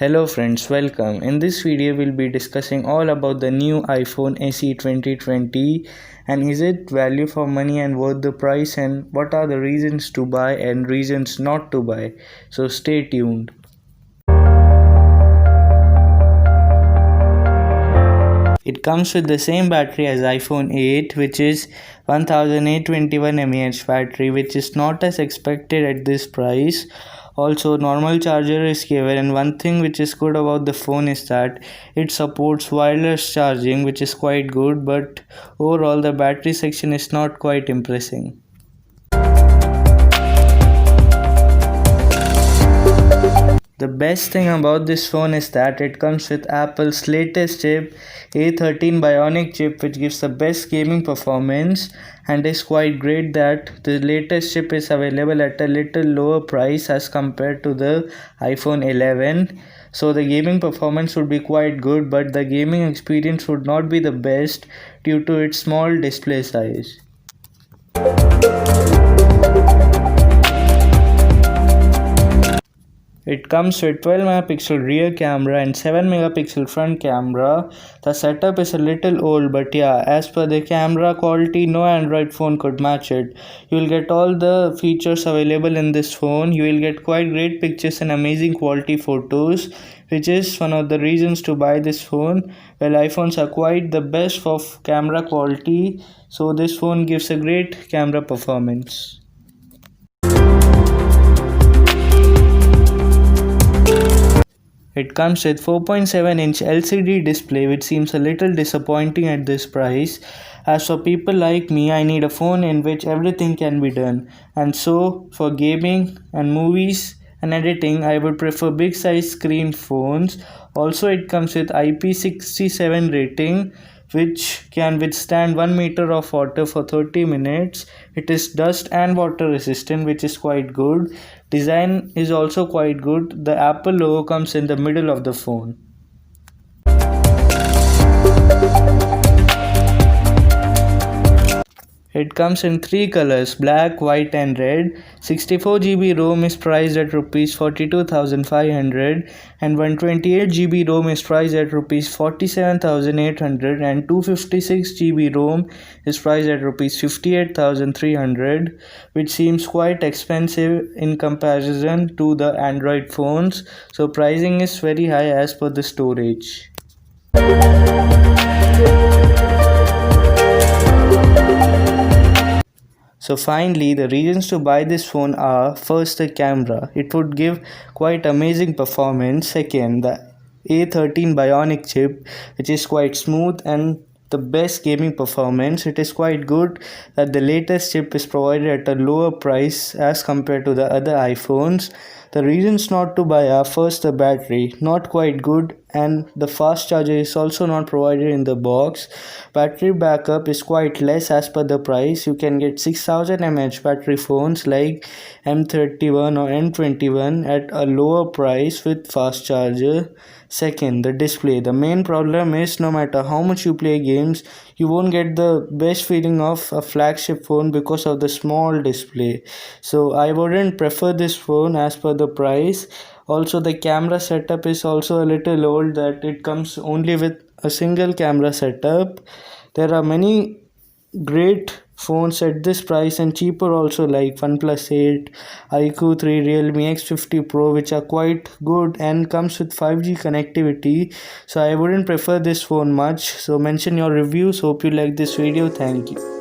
Hello friends, welcome. In this video we'll be discussing all about the new iPhone SE 2020 and is it value for money and worth the price, and what are the reasons to buy and reasons not to buy. So stay tuned. It comes with the same battery as iPhone 8, which is 1821 mAh battery, which is not as expected at this price. Also, normal charger is given, and one thing which is good about the phone is that it supports wireless charging, which is quite good, but overall the battery section is not quite impressing. The best thing about this phone is that it comes with Apple's latest chip, A13 Bionic chip, which gives the best gaming performance, and is quite great that the latest chip is available at a little lower price as compared to the iPhone 11. So the gaming performance would be quite good, but the gaming experience would not be the best due to its small display size. It comes with 12 megapixel rear camera and 7 megapixel front camera. The setup is a little old, but yeah, as per the camera quality, no Android phone could match it. You will get all the features available in this phone. You will get quite great pictures and amazing quality photos, which is one of the reasons to buy this phone. Well, iPhones are quite the best for camera quality, so this phone gives a great camera performance. It comes with 4.7-inch LCD display, which seems a little disappointing at this price. As for people like me, I need a phone in which everything can be done. And so, for gaming and movies and editing, I would prefer big size screen phones. Also, it comes with IP67 rating, which can withstand 1 meter of water for 30 minutes. It is dust and water resistant, which is quite good. Design is also quite good. The Apple logo comes in the middle of the phone. It comes in 3 colors, black, white and red. 64GB ROM is priced at Rs 42,500 and 128GB ROM is priced at Rs 47,800 and 256GB ROM is priced at Rs 58,300, which seems quite expensive in comparison to the Android phones. So pricing is very high as per the storage. So finally, the reasons to buy this phone are: first, the camera. It would give quite amazing performance. Second, the A13 Bionic chip, which is quite smooth and the best gaming performance. It is quite good that the latest chip is provided at a lower price as compared to the other iPhones. The reasons not to buy are: first, the battery, not quite good, and the fast charger is also not provided in the box. Battery backup is quite less as per the price. You can get 6000 mAh battery phones like M31 or M21 at a lower price with fast charger. Second, the display. The main problem is no matter how much you play games, you won't get the best feeling of a flagship phone because of the small display. So I wouldn't prefer this phone as per the price. Also, the camera setup is also a little old, that it comes only with a single camera setup. There are many great phones at this price and cheaper also, like OnePlus 8, iQOO 3, Realme X50 Pro, which are quite good and comes with 5G connectivity. So I wouldn't prefer this phone much. So mention your reviews. Hope you like this video. Thank you.